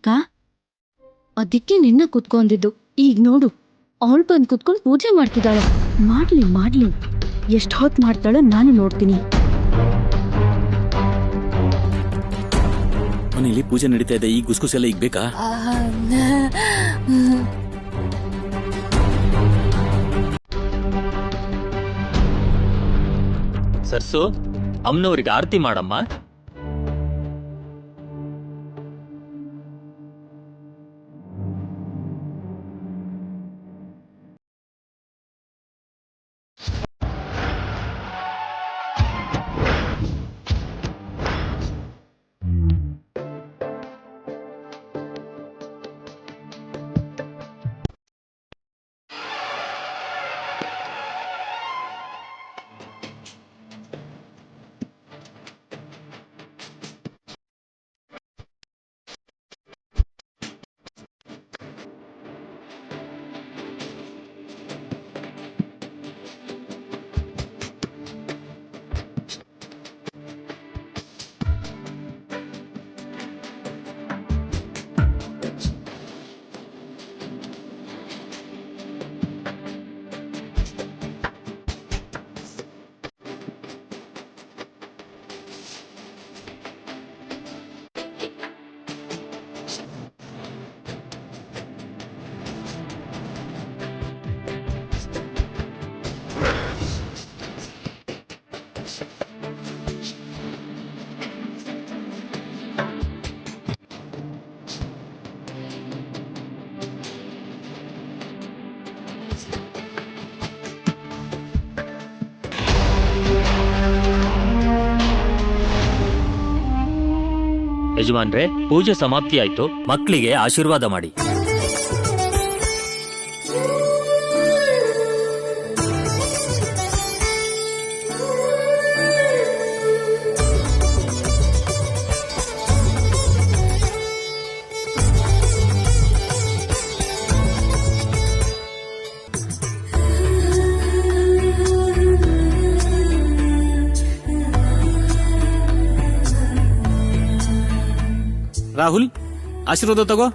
ಮಾಡ್ಬೇಕಾ? ಅದಕ್ಕೆ ನಿನ್ನ ಕುತ್ಕೊಂಡಿದ್ದು. ಈಗ ನೋಡು, ಅವಳು ಬಂದು ಕುತ್ಕೊಂಡು ಪೂಜೆ ಮಾಡ್ತಿದ್ದಾಳೆ. ಮಾಡ್ಲಿ ಎಷ್ಟು ಹೊತ್ತು ಮಾಡ್ತಾಳೋ ನಾನು ನೋಡ್ತೀನಿ. ಮನೇಲಿ ಪೂಜೆ ನಡೀತಾ ಇದೆ, ಈ ಗುಸ್ಗುಸೆಲ್ಲ ಈಗ ಬೇಕಾ? ಸರ್ಸು, ಅಮ್ಮನವ್ರಿಗೆ ಆರತಿ ಮಾಡಮ್ಮ. ಯಜಮಾನ್ರೆ, ಪೂಜೆ ಸಮಾಪ್ತಿ ಆಯ್ತು. ಮಕ್ಕಳಿಗೆ ಆಶೀರ್ವಾದ ಮಾಡಿ. ರಾಹುಲ್, ಆಶೀರ್ವಾದ ತಗೋ.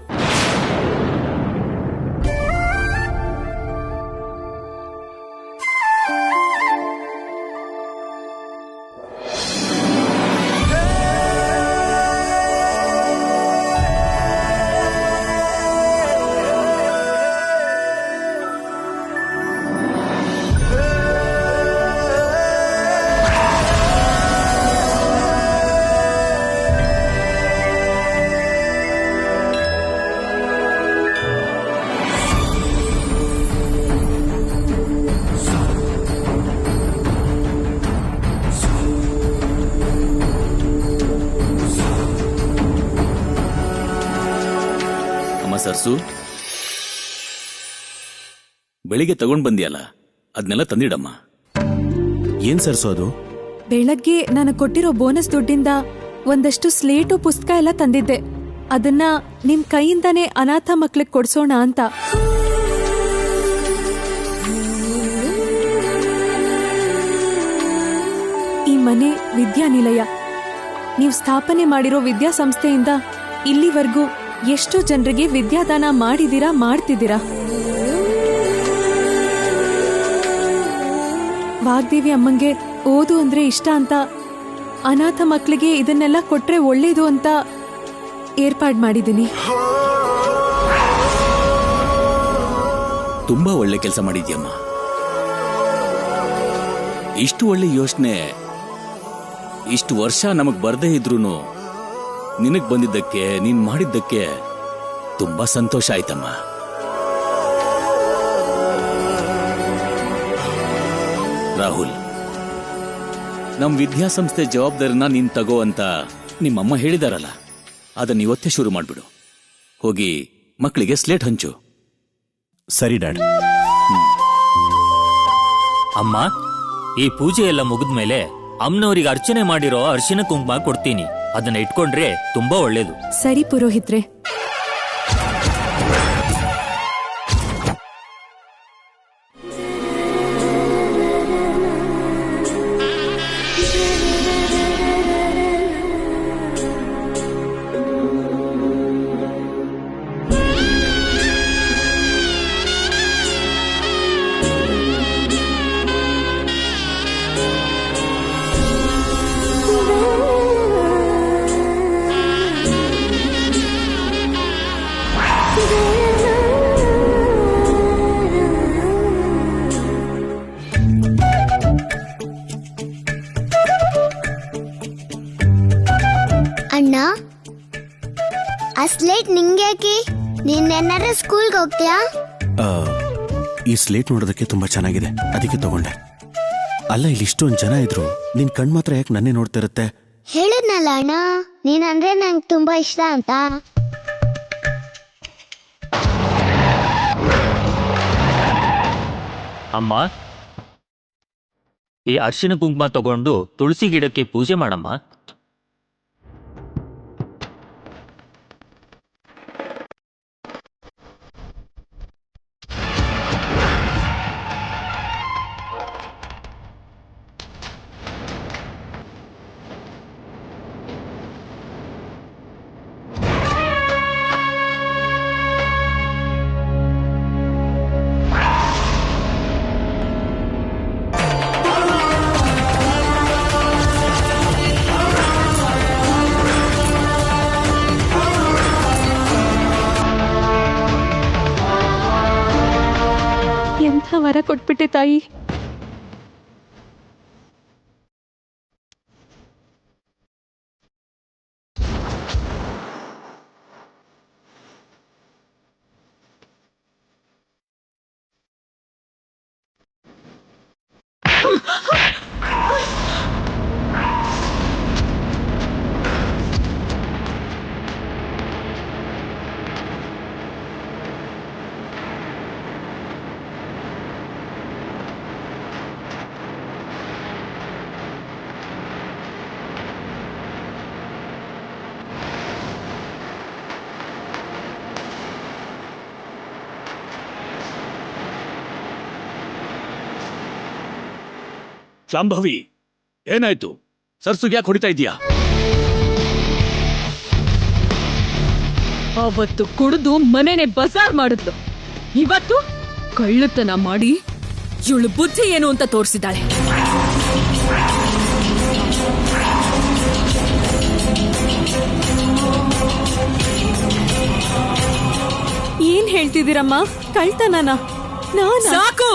ಸರ್ಸು, ಬೆಳಿಗ್ಗೆ ತಗೊಂಡ್ ಬಂದಿಯಲ್ಲ, ಅದನ್ನೆಲ್ಲ ತಂದಿಡಮ್ಮ. ಏನ್ ಸರ್ಸು ಅದು? ಬೆಳಗ್ಗೆ ನಾನು ಕೊಟ್ಟಿರೋ ಬೋನಸ್ ದುಡ್ಡಿಂದ ಒಂದಷ್ಟು ಸ್ಲೇಟು ಪುಸ್ತಕ ಎಲ್ಲ ತಂದಿದ್ದೆ. ಅದನ್ನ ನಿಮ್ ಕೈಯಿಂದಾನೇ ಅನಾಥ ಮಕ್ಳಿಗೆ ಕೊಡ್ಸೋಣ ಅಂತ. ಈ ಮನೆ ವಿದ್ಯಾನಿಲಯ. ನೀವು ಸ್ಥಾಪನೆ ಮಾಡಿರೋ ವಿದ್ಯಾಸಂಸ್ಥೆಯಿಂದ ಇಲ್ಲಿವರೆಗೂ ಎಷ್ಟು ಜನರಿಗೆ ವಿದ್ಯಾದಾನ ಮಾಡಿದೀರಾ, ಮಾಡ್ತಿದ್ದೀರಾ. ವಾಗ್ದೇವಿ ಅಮ್ಮಂಗೆ ಓದು ಅಂದ್ರೆ ಇಷ್ಟ ಅಂತ ಅನಾಥ ಮಕ್ಕಳಿಗೆ ಇದನ್ನೆಲ್ಲ ಕೊಟ್ರೆ ಒಳ್ಳೇದು ಅಂತ ಏರ್ಪಾಡ್ ಮಾಡಿದ್ದೀನಿ. ತುಂಬಾ ಒಳ್ಳೆ ಕೆಲಸ ಮಾಡಿದ್ಯಮ್ಮ. ಇಷ್ಟು ಒಳ್ಳೆ ಯೋಚನೆ ಇಷ್ಟು ವರ್ಷ ನಮಗ್ ಬರ್ದೇ ಇದ್ರೂನು ನಿನಗ್ ಬಂದಿದ್ದಕ್ಕೆ, ನೀನ್ ಮಾಡಿದ್ದಕ್ಕೆ ತುಂಬಾ ಸಂತೋಷ ಆಯ್ತಮ್ಮ. ರಾಹುಲ್, ನಮ್ ವಿದ್ಯಾಸಂಸ್ಥೆ ಜವಾಬ್ದಾರಿನ ನೀನ್ ತಗೋ ಅಂತ ನಿಮ್ಮಮ್ಮ ಹೇಳಿದಾರಲ್ಲ, ಅದನ್ನ ಇವತ್ತೇ ಶುರು ಮಾಡ್ಬಿಡು. ಹೋಗಿ ಮಕ್ಕಳಿಗೆ ಸ್ಲೇಟ್ ಹಂಚು. ಸರಿ ಡ್ಯಾಡ್. ಅಮ್ಮ, ಈ ಪೂಜೆ ಎಲ್ಲ ಮುಗಿದ್ಮೇಲೆ ಅಮ್ಮನವರಿಗೆ ಅರ್ಚನೆ ಮಾಡಿರೋ ಅರಿಶಿನ ಕುಂಕುಮ ಕೊಡ್ತೀನಿ. ಅದನ್ನ ಇಟ್ಕೊಂಡ್ರೆ ತುಂಬಾ ಒಳ್ಳೇದು. ಸರಿ ಪುರೋಹಿತ್ರೆ. ಸ್ಲೇಟ್ ನಿಂಗ್ಯಾಕಿ? ನೀನ್ ಏನಾರ ಸ್ಕೂಲ್ಗೆ ಹೋಗ್ತೀಯಾ? ಈ ಸ್ಲೇಟ್ ನೋಡೋದಕ್ಕೆ ತುಂಬಾ ಚೆನ್ನಾಗಿದೆ, ಅದಕ್ಕೆ ತಗೊಂಡೆ. ಅಲ್ಲ, ಇಲ್ಲಿ ಇಷ್ಟೊಂದು ಜನ ಇದ್ರು ನಿನ್ ಕಣ್ ಮಾತ್ರ ಯಾಕೆ ನನ್ನೇ ನೋಡ್ತಾ ಇರುತ್ತೆ? ಹೇಳಿದ್ನಲ್ಲ ಅಣ್ಣ, ನೀನಂದ್ರೆ ನಂಗೆ ತುಂಬಾ ಇಷ್ಟ ಅಂತ. ಅಮ್ಮ, ಈ ಅರಿಶಿನ ಕುಂಕುಮ ತಗೊಂಡು ತುಳಸಿ ಗಿಡಕ್ಕೆ ಪೂಜೆ ಮಾಡಮ್ಮ. ಎಂಥ ವರ ಕೊಟ್ಬಿಟ್ಟೆ ತಾಯಿ. ಶಾಂಭವಿ, ಏನಾಯ್ತು? ಸರ್ಸುಗ್ ಯಾಕೆ ಹೊಡಿತಾ ಇದೀಯಾ? ಅವತ್ತು ಕುಡಿದು ಮನೆನೆ ಬಜಾರ್ ಮಾಡಿದ್ಲು, ಇವತ್ತು ಕಳ್ಳತನ ಮಾಡಿ ಇವಳು ಬುದ್ಧಿ ಏನು ಅಂತ ತೋರಿಸಿದ್ದಾಳೆ. ಏನ್ ಹೇಳ್ತಿದ್ದೀರಮ್ಮ? ಕಳ್ತನನ? ಸಾಕು!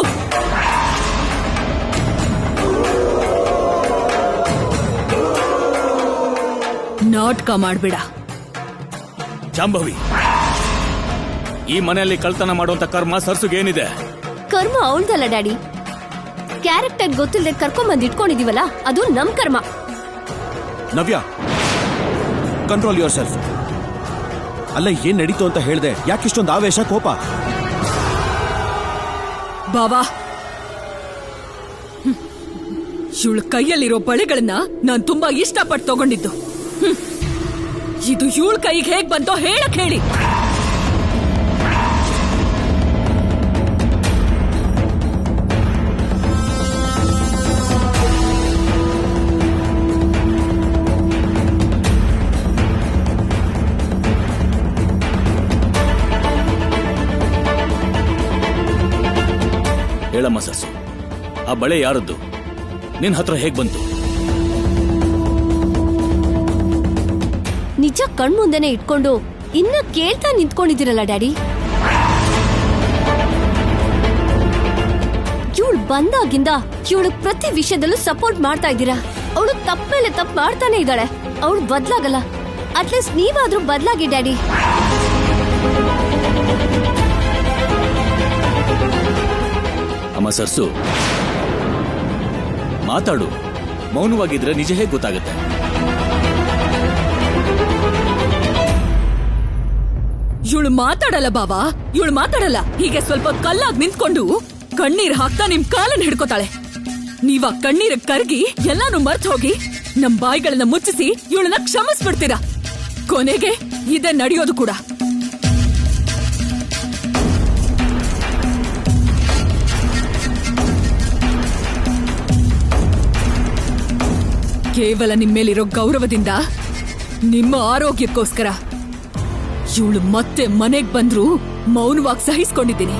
ನಾಟಕ ಮಾಡ್ಬೇಡ. ಶಾಂಭವಿ, ಈ ಮನೆಯಲ್ಲಿ ಕಳ್ತನ ಮಾಡುವಂತ ಕರ್ಮ ಸರ್ಸುಗೆ ಏನಿದೆ? ಕರ್ಮ ಅವಳ್ದಲ್ಲ ಡ್ಯಾಡಿ, ಕ್ಯಾರೆಕ್ಟರ್ ಗೊತ್ತಿಲ್ಲದೆ ಕರ್ಕೊಂಬಂದ್ ಇಟ್ಕೊಂಡಿದೀವಲ್ಲ, ಅದು ನಮ್ ಕರ್ಮ. ನವ್ಯ, ಕಂಟ್ರೋಲ್ ಯುವರ್ ಸೆಲ್ಫ್. ಅಲ್ಲ, ಏನ್ ನಡೀತು ಅಂತ ಹೇಳ್ದೆ, ಯಾಕಿಷ್ಟೊಂದು ಆವೇಶ, ಕೋಪ? ಬಾವಾ, ಇವಳ ಕೈಯಲ್ಲಿರೋ ಬಳೆಗಳನ್ನ ನಾನ್ ತುಂಬಾ ಇಷ್ಟಪಟ್ಟು ತಗೊಂಡಿದ್ದು. ಇದು ಇವಳ ಕೈಗೆ ಹೇಗ್ ಬಂತೋ ಹೇಳಕ್ ಹೇಳಿ. ಹೇಳಮ್ಮ ಸರ್ಸು, ಆ ಬಳೆ ಯಾರದ್ದು? ನಿನ್ ಹತ್ರ ಹೇಗ್ ಬಂತು? ನಿಜ ಕಣ್ಮುಂದೆನೆ ಇಟ್ಕೊಂಡು ಇನ್ನ ಕೇಳ್ತಾ ನಿಂತ್ಕೊಂಡಿದ್ದೀರಲ್ಲ ಡ್ಯಾಡಿ. ಇವಳು ಬಂದಾಗಿಂದ ಇವಳು ಪ್ರತಿ ವಿಷಯದಲ್ಲೂ ಸಪೋರ್ಟ್ ಮಾಡ್ತಾ ಇದ್ದೀರಾ. ಅವಳು ತಪ್ಪಮೇಲೆ ತಪ್ಪು ಮಾಡ್ತಾನೆ ಇದ್ದಾಳೆ, ಅವಳು ಬದ್ಲಾಗಲ್ಲ. ಅಟ್ಲೀಸ್ಟ್ ನೀವಾದ್ರೂ ಬದ್ಲಾಗಿ ಡ್ಯಾಡಿ. ಅಮ್ಮ ಸರ್ಸು, ಮಾತಾಡು. ಮೌನವಾಗಿದ್ರೆ ನಿಜ ಹೇಗ್ ಗೊತ್ತಾಗುತ್ತೆ? ಇವಳು ಮಾತಾಡಲ್ಲ ಬಾವಾ, ಇವಳು ಮಾತಾಡಲ್ಲ. ಹೀಗೆ ಸ್ವಲ್ಪ ಕಲ್ಲಾಗಿ ನಿಂತ್ಕೊಂಡು ಕಣ್ಣೀರ್ ಹಾಕ್ತಾ ನಿಮ್ ಕಾಲನ್ನ ಹಿಡ್ಕೋತಾಳೆ. ನೀವ ಕಣ್ಣೀರ್ ಕರ್ಗಿ ಎಲ್ಲಾನು ಮರ್ತ್ ಹೋಗಿ ನಮ್ ಬಾಯಿಗಳನ್ನ ಮುಚ್ಚಿಸಿ ಇವಳನ್ನ ಕ್ಷಮಿಸ್ಬಿಡ್ತೀರಾ. ಕೊನೆಗೆ ಇದೇ ನಡೆಯೋದು ಕೂಡ. ಕೇವಲ ನಿಮ್ಮೇಲಿರೋ ಗೌರವದಿಂದ, ನಿಮ್ಮ ಆರೋಗ್ಯಕ್ಕೋಸ್ಕರ ಇವಳು ಮತ್ತೆ ಮನೆಗ್ ಬಂದ್ರು ಮೌನವಾಗಿ ಸಹಿಸ್ಕೊಂಡಿದ್ದೀನಿ.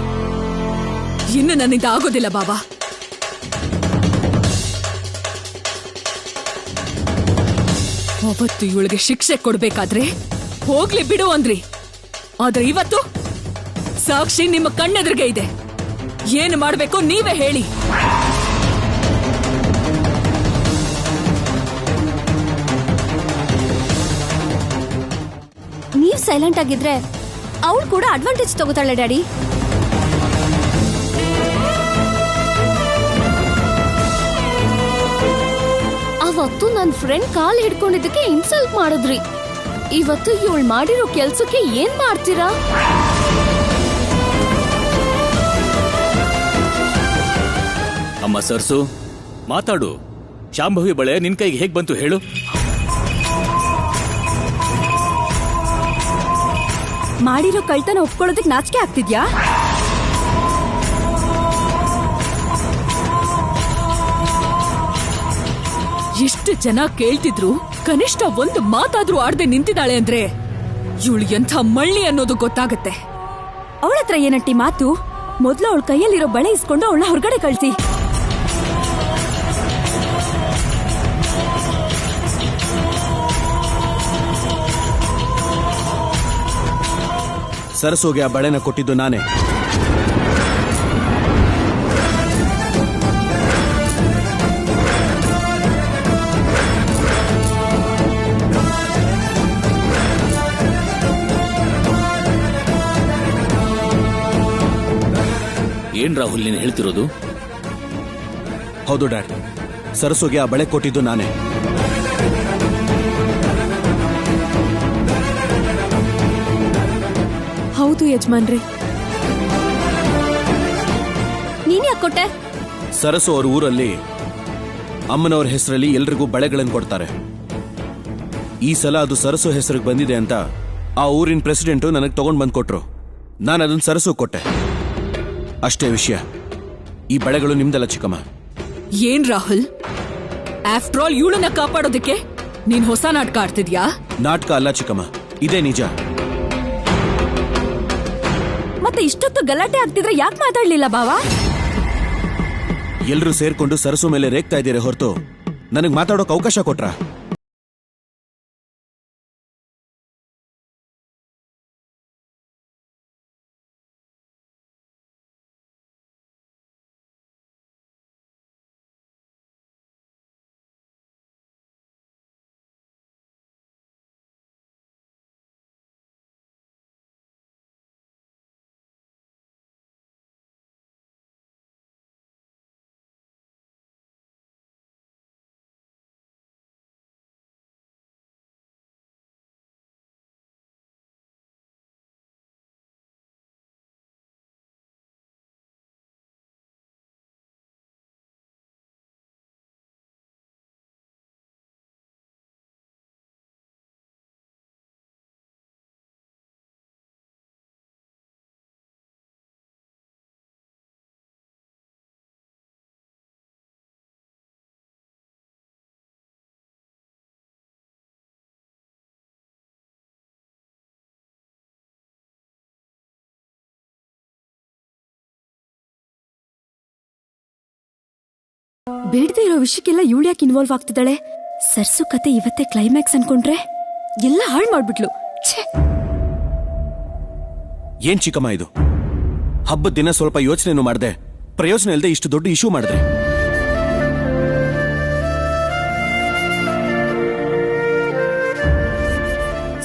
ಇನ್ನು ನನ್ನಿಂದ ಆಗೋದಿಲ್ಲ ಬಾಬಾ. ಅವತ್ತು ಇವಳಿಗೆ ಶಿಕ್ಷೆ ಕೊಡ್ಬೇಕಾದ್ರೆ ಹೋಗ್ಲಿ ಬಿಡು ಅಂದ್ರಿ, ಆದ್ರೆ ಇವತ್ತು ಸಾಕ್ಷಿ ನಿಮ್ಮ ಕಣ್ಣೆದುರಿಗೆ ಇದೆ. ಏನು ಮಾಡ್ಬೇಕು ನೀವೇ ಹೇಳಿ. ನೀವ್ ಸೈಲೆಂಟ್ ಆಗಿದ್ರೆ ಅವಳು ಕೂಡ ಅಡ್ವಾಂಟೇಜ್ ತಗೋತಾಳೆ ಡ್ಯಾಡಿ. ಅವತ್ತು ನನ್ ಫ್ರೆಂಡ್ ಕಾಲ್ ಹಿಡ್ಕೊಂಡಿದ್ದಕ್ಕೆ ಇನ್ಸಲ್ಟ್ ಮಾಡಿದ್ರಿ. ಇವತ್ತು ಇವಳು ಮಾಡಿರೋ ಕೆಲ್ಸಕ್ಕೆ ಏನ್ ಮಾಡ್ತೀರಾ? ಅಮ್ಮ ಸರ್ಸು, ಮಾತಾಡು. ಶಾಂಭವಿ ಬಳೆ ನಿನ್ ಕೈಗೆ ಹೇಗ್ ಬಂತು ಹೇಳು? ಮಾಡಿರೋ ಕಳ್ತನ ಒಪ್ಕೊಳ್ಳೋದಕ್ಕೆ ನಾಚಿಕೆ ಆಗ್ತಿದ್ಯಾ? ಎಷ್ಟು ಜನ ಕೇಳ್ತಿದ್ರು, ಕನಿಷ್ಠ ಒಂದು ಮಾತಾದ್ರೂ ಆಡ್ದೆ ನಿಂತಿದ್ದಾಳೆ ಅಂದ್ರೆ ಇವಳು ಎಂಥ ಮಳ್ಳಿ ಅನ್ನೋದು ಗೊತ್ತಾಗತ್ತೆ. ಅವಳ ಹತ್ರ ಏನಂಟಿ ಮಾತು? ಮೊದ್ಲು ಅವಳ ಕೈಯಲ್ಲಿರೋ ಬಳೆ ಇಸ್ಕೊಂಡು ಅವಳನ್ನ ಹೊರಗಡೆ ಕಳ್ಸಿ. ಸರಸೋಗೆ ಆ ಬಳೆನ ಕೊಟ್ಟಿದ್ದು ನಾನೇ. ಏನ್ ರಾಹುಲ್ ನೀನು ಹೇಳ್ತಿರೋದು? ಹೌದು ಡ್ಯಾಡ್, ಸರಸೋಗೆ ಆ ಬಳೆ ಕೊಟ್ಟಿದ್ದು ನಾನೇ. ಹೌದು ಯಜಮಾನ್ರೆ. ನೀನ್ ಯಾಕೆ ಕೊಟ್ಟೆ? ಸರಸು ಅವ್ರ ಊರಲ್ಲಿ ಅಮ್ಮನವ್ರ ಹೆಸರಲ್ಲಿ ಎಲ್ರಿಗೂ ಬಳೆಗಳನ್ನು ಕೊಡ್ತಾರೆ. ಈ ಸಲ ಅದು ಸರಸು ಹೆಸರಿಗೆ ಬಂದಿದೆ ಅಂತ ಆ ಊರಿನ ಪ್ರೆಸಿಡೆಂಟು ನನಗೆ ತಗೊಂಡ್ ಬಂದ್ ಕೊಟ್ರು. ನಾನು ಅದನ್ನ ಸರಸು ಕೊಟ್ಟೆ. ಅಷ್ಟೇ ವಿಷಯ. ಈ ಬಳೆಗಳು ನಿಮ್ದಲ್ಲ ಚಿಕ್ಕಮ್ಮ. ಏನ್ ರಾಹುಲ್, ಆಫ್ಟರ್ ಆಲ್ ಇವಳನ್ನ ಕಾಪಾಡೋದಕ್ಕೆ ನೀನ್ ಹೊಸ ನಾಟಕ ಆಡ್ತಿದ್ಯಾ? ನಾಟಕ ಅಲ್ಲ ಚಿಕ್ಕಮ್ಮ, ಇದೇ ನಿಜ. ಮತ್ತೆ ಇಷ್ಟೊತ್ತು ಗಲಾಟೆ ಆಗ್ತಿದ್ರೆ ಯಾಕೆ ಮಾತಾಡ್ಲಿಲ್ಲ ಬಾವಾ? ಎಲ್ರೂ ಸೇರ್ಕೊಂಡು ಸರಸು ಮೇಲೆ ರೇಗ್ತಾ ಇದ್ದೀರಾ ಹೊರತು ನನಗ್ ಮಾತಾಡೋಕ್ ಅವಕಾಶ ಕೊಟ್ರಾ? ಬೇಡದೆ ಇರೋ ವಿಷಯಕ್ಕೆಲ್ಲ ಇವಳು ಯಾಕೆ ಇನ್ವಾಲ್ವ್ ಆಗ್ತಿದ್ದಾಳೆ? ಸರ್ಸು ಕತೆ ಇವತ್ತೇ ಕ್ಲೈಮ್ಯಾಕ್ಸ್ ಅನ್ಕೊಂಡ್ರೆ ಎಲ್ಲ ಹಾಳು ಮಾಡ್ಬಿಟ್ಲು. ಛೇ, ಏನ್ ಚಿಕ್ಕಮ್ಮ ಇದು? ಹಬ್ಬದ ದಿನ ಸ್ವಲ್ಪ ಯೋಚನೆನೂ ಮಾಡ್ದೆ, ಪ್ರಯೋಜನ ಇಲ್ಲದೆ ಇಷ್ಟು ದೊಡ್ಡ ಇಶ್ಯೂ ಮಾಡಿದ್ರೆ.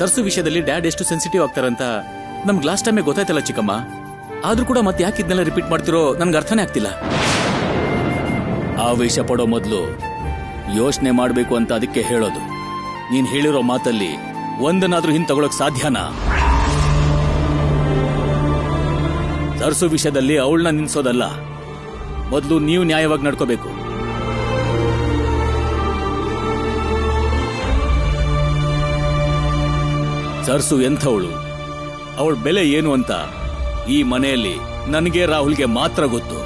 ಸರ್ಸು ವಿಷಯದಲ್ಲಿ ಡ್ಯಾಡ್ ಎಷ್ಟು ಸೆನ್ಸಿಟಿವ್ ಆಗ್ತಾರಂತ ನಮ್ಗೆ ಲಾಸ್ಟ್ ಟೈಮೇ ಗೊತ್ತಾಯ್ತಲ್ಲ ಚಿಕ್ಕಮ್ಮ. ಆದ್ರೂ ಕೂಡ ಮತ್ತೆ ಯಾಕೆ ಇದನ್ನೆಲ್ಲ ರಿಪೀಟ್ ಮಾಡ್ತಿರೋ ನನ್ಗೆ ಅರ್ಥನೇ ಆಗ್ತಿಲ್ಲ. ಆವೇಶ ಪಡೋ ಮೊದಲು ಯೋಚನೆ ಮಾಡಬೇಕು ಅಂತ ಅದಕ್ಕೆ ಹೇಳೋದು. ನೀನ್ ಹೇಳಿರೋ ಮಾತಲ್ಲಿ ಒಂದನ್ನಾದ್ರೂ ಹಿಂದೆ ತಗೊಳಕ್ ಸಾಧ್ಯನಾ? ಸರ್ಸು ವಿಷಯದಲ್ಲಿ ಅವಳನ್ನ ನಿನ್ಸೋದಲ್ಲ, ಮೊದಲು ನೀವು ನ್ಯಾಯವಾಗಿ ನಡ್ಕೋಬೇಕು. ಸರ್ಸು ಎಂಥವಳು, ಅವಳ ಬೆಲೆ ಏನು ಅಂತ ಈ ಮನೆಯಲ್ಲಿ ನನಗೆ ರಾಹುಲ್ಗೆ ಮಾತ್ರ ಗೊತ್ತು.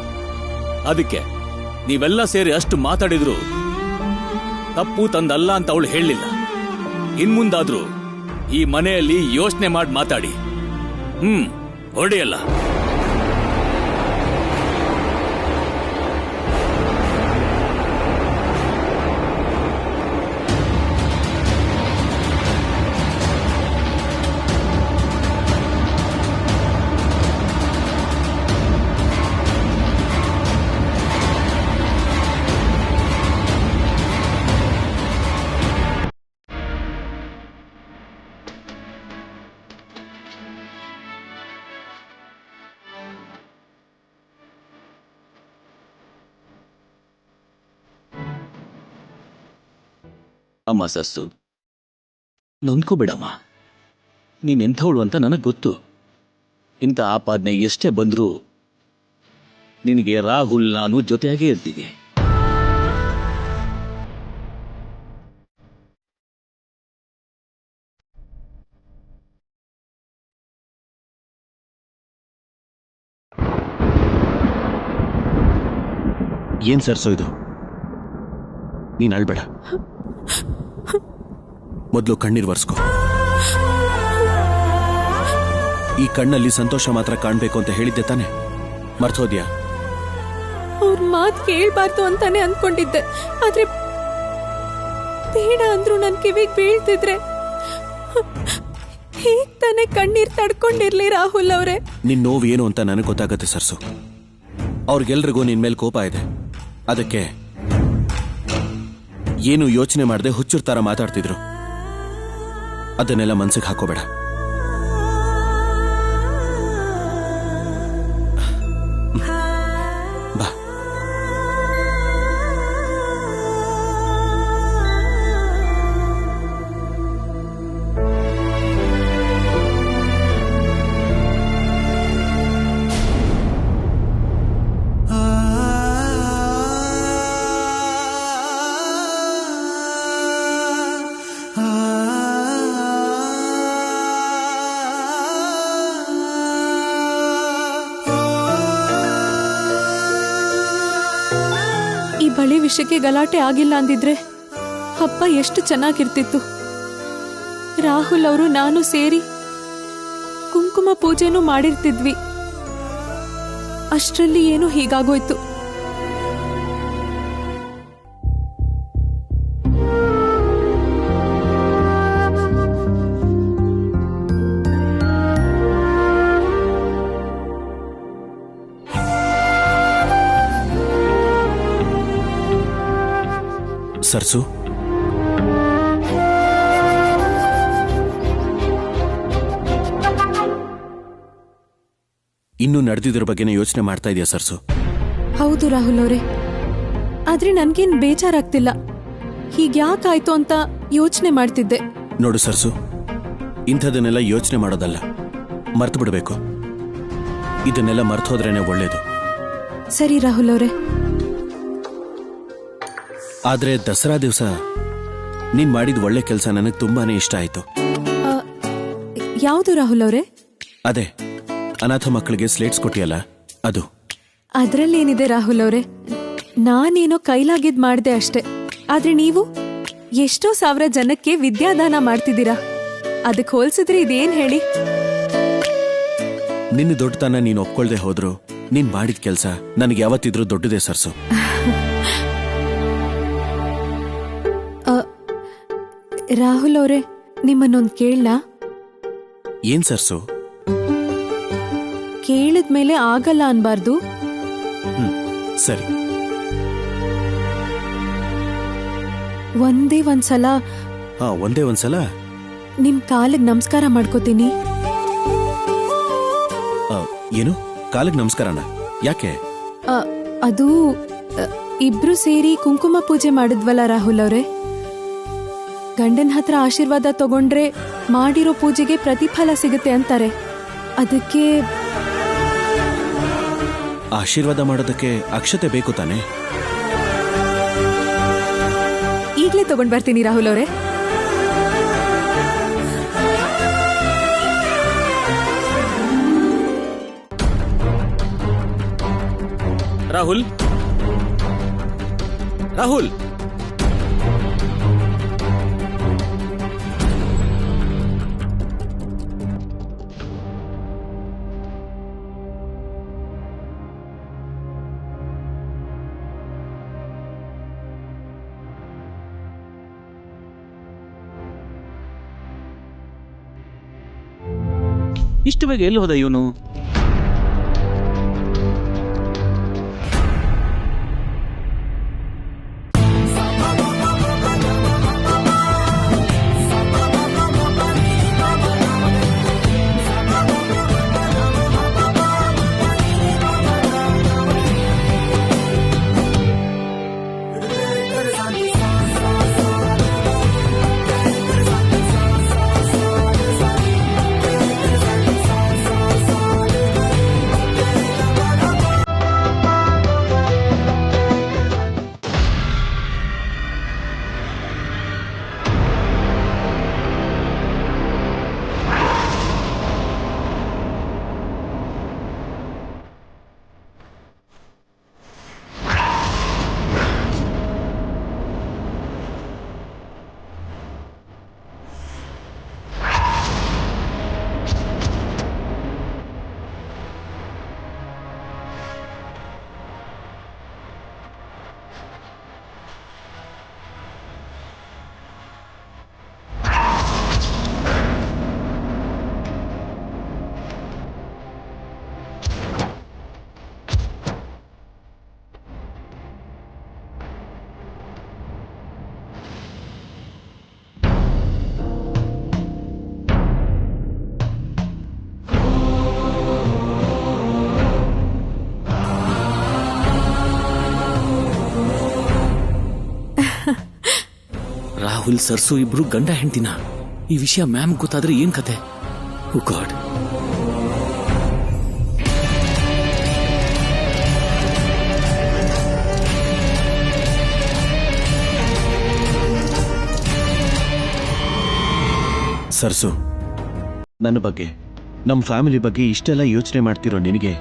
ಅದಕ್ಕೆ ನೀವೆಲ್ಲ ಸೇರಿ ಅಷ್ಟು ಮಾತಾಡಿದ್ರು ತಪ್ಪು ತಂದಲ್ಲ ಅಂತ ಅವಳು ಹೇಳಲಿಲ್ಲ. ಇನ್ಮುಂದಾದ್ರೂ ಈ ಮನೆಯಲ್ಲಿ ಯೋಚನೆ ಮಾಡಿ ಮಾತಾಡಿ. ಹೊಡೆಯಲ್ಲ. ಅಮ್ಮ ಸಸ್ಸು, ನೊಂದ್ಕೋಬೇಡಮ್ಮ. ನೀನೆಂಥವಳು ಅಂತ ನನಗೆ ಗೊತ್ತು. ಇಂಥ ಆಪಾದನೆ ಎಷ್ಟೇ ಬಂದರೂ ನಿನಗೆ ರಾಹುಲ್ ನಾನು ಜೊತೆಯಾಗೇ ಇರ್ತೀನಿ. ಏನ್ ಸರ್ಸೋ ಇದು? ನೀನ್ ಅಳ್ಬೇಡ, ಮೊದಲು ಕಣ್ಣೀರ್ ಒರೆಸ್ಕೋ. ಈ ಕಣ್ಣಲ್ಲಿ ಸಂತೋಷ ಮಾತ್ರ ಕಾಣ್ಬೇಕು ಅಂತ ಹೇಳಿದ್ದೆ ತಾನೆ, ಮರ್ತೋದ್ಯಾ? ಅವ್ರ ಮಾತ್ ಕೇಳ್ಬಾರ್ದು ಅಂತಾನೆ ಅನ್ಕೊಂಡಿದ್ದೆ, ಆದ್ರೆ ಬೇಡ ಅಂದ್ರು ನನ್ ಕಿವಿಗ್ ಬೀಳ್ತಿದ್ರೆ ಹೇಗ್ ತಾನೆ ಕಣ್ಣೀರ್ ತಡ್ಕೊಂಡಿರ್ಲಿ ರಾಹುಲ್ ಅವ್ರೆ. ನಿನ್ ನೋವು ಏನು ಅಂತ ನನಗೆ ಗೊತ್ತಾಗತ್ತೆ ಸರ್ಸು. ಅವ್ರಿಗೆಲ್ರಿಗೂ ನಿನ್ ಮೇಲೆ ಕೋಪ ಇದೆ, ಅದಕ್ಕೆ ಏನು ಯೋಚನೆ ಮಾಡದೆ ಹುಚ್ಚುರ್ ತರ ಮಾತಾಡ್ತಿದ್ರು. ಅದನ್ನೆಲ್ಲ ಮನ್ಸಿಗೆ ಹಾಕೋಬೇಡ. ಬಾ. ಈ ಬಳೆ ವಿಷಯಕ್ಕೆ ಗಲಾಟೆ ಆಗಿಲ್ಲ ಅಂದಿದ್ರೆ ಹಬ್ಬ ಎಷ್ಟು ಚೆನ್ನಾಗಿರ್ತಿತ್ತು. ರಾಹುಲ್ ಅವರು ನಾನು ಸೇರಿ ಕುಂಕುಮ ಪೂಜೆನೂ ಮಾಡಿರ್ತಿದ್ವಿ. ಅಷ್ಟರಲ್ಲಿ ಏನು ಹೀಗಾಗೋಯ್ತು. ಸರ್ಸು, ಇನ್ನು ನಡೆದಿದ್ರ ಬಗ್ಗೆನೇ ಯೋಚನೆ ಮಾಡ್ತಾ ಇದೆಯಾ ಸರ್ಸು? ಹೌದು ರಾಹುಲ್ ಅವರೇ, ಆದ್ರೆ ನನ್ಗೇನ್ ಬೇಜಾರಾಗ್ತಿಲ್ಲ. ಹೀಗ್ಯಾಕಾಯ್ತು ಅಂತ ಯೋಚನೆ ಮಾಡ್ತಿದ್ದೆ. ನೋಡು ಸರ್ಸು, ಇಂಥದನ್ನೆಲ್ಲ ಯೋಚನೆ ಮಾಡೋದಲ್ಲ, ಮರ್ತು ಬಿಡಬೇಕು. ಇದನ್ನೆಲ್ಲ ಮರ್ತು ಹೋದ್ರೇನೆ ಒಳ್ಳೇದು. ಸರಿ ರಾಹುಲ್ ಅವರೇ. ಆದ್ರೆ ದಸರಾ ದಿವಸ ನೀನ್ ಮಾಡಿದ ಒಳ್ಳೆ ಕೆಲಸ ನನಗೆ ತುಂಬಾನೇ ಇಷ್ಟ ಆಯ್ತು. ಯಾವುದು ರಾಹುಲ್ ಅವರೇ? ಅದೇ ಅನಾಥ ಮಕ್ಕಳಿಗೆ ಸ್ಲೇಟ್ಸ್ ಕೊಟ್ಟಿಯಲ್ಲ, ಅದು. ಅದ್ರಲ್ಲೇನಿದೆ ರಾಹುಲ್ ಅವರೇ, ನಾನೇನೋ ಕೈಲಾಗಿದ್ ಮಾಡ್ದೆ ಅಷ್ಟೆ. ಆದ್ರೆ ನೀವು ಎಷ್ಟೋ ಸಾವಿರ ಜನಕ್ಕೆ ವಿದ್ಯಾದಾನ ಮಾಡ್ತಿದ್ದೀರಾ. ಅದಕ್ಕೆ ಹೋಲ್ಸಿದ್ರೆ ಇದೇನ್ ಹೇಳಿ? ನಿನ್ನ ದೊಡ್ಡತನ ನೀನ್ ಒಪ್ಕೊಳ್ದೆ ಹೋದ್ರು ನೀನ್ ಮಾಡಿದ ಕೆಲಸ ನನಗೆ ಯಾವತ್ತಿದ್ರೂ ದೊಡ್ಡದೇ ಸರ್ಸು. ರಾಹುಲ್ ಅವರೇ, ನಿಮ್ಮನ್ನೊಂದು ಕೇಳಲಾ? ಏನ್ ಸರ್ಸು? ಕೇಳಿದ್ಮೇಲೆ ಆಗಲ್ಲ ಅನ್ಬಾರ್ದು. ಸರಿ. ಒಂದೇ ಒಂದ್ಸಲ ನಿಮ್ ಕಾಲಿಗೆ ನಮಸ್ಕಾರ ಮಾಡ್ಕೋತೀನಿ. ಏನು ಕಾಲಿಗೆ ನಮಸ್ಕಾರನ? ಯಾಕೆ? ಅದು ಇಬ್ರು ಸೇರಿ ಕುಂಕುಮ ಪೂಜೆ ಮಾಡಿದ್ವಲ್ಲ ರಾಹುಲ್ ಅವರೇ, ಗಂಡನ ಹತ್ರ ಆಶೀರ್ವಾದ ತಗೊಂಡ್ರೆ ಮಾಡಿರೋ ಪೂಜೆಗೆ ಪ್ರತಿಫಲ ಸಿಗುತ್ತೆ ಅಂತಾರೆ. ಅದಕ್ಕೆ ಆಶೀರ್ವಾದ ಮಾಡೋದಕ್ಕೆ ಅಕ್ಷತೆ ಬೇಕು ತಾನೆ? ಈಗ್ಲೇ ತಗೊಂಡ್ ಬರ್ತೀನಿ ರಾಹುಲ್ ಅವರೇ. ರಾಹುಲ್, ರಾಹುಲ್, ಇಷ್ಟು ಬೇಗ ಎಲ್ಲಿ ಹೋದ ಇವನು? ರಾಹುಲ್ ಸರ್ಸು ಇಬ್ರು ಗಂಡ ಹೆಂಡ್ತಿನ. ಈ ವಿಷಯ ಮ್ಯಾಮ್ ಗೊತ್ತಾದ್ರೆ ಏನ್ ಕತೆ? ಓ ಗಾಡ್. ಸರ್ಸು, ನನ್ನ ಬಗ್ಗೆ, ನಮ್ಮ ಫ್ಯಾಮಿಲಿ ಬಗ್ಗೆ ಇಷ್ಟೆಲ್ಲ ಯೋಚನೆ ಮಾಡ್ತಿರೋ ನಿನಗೆ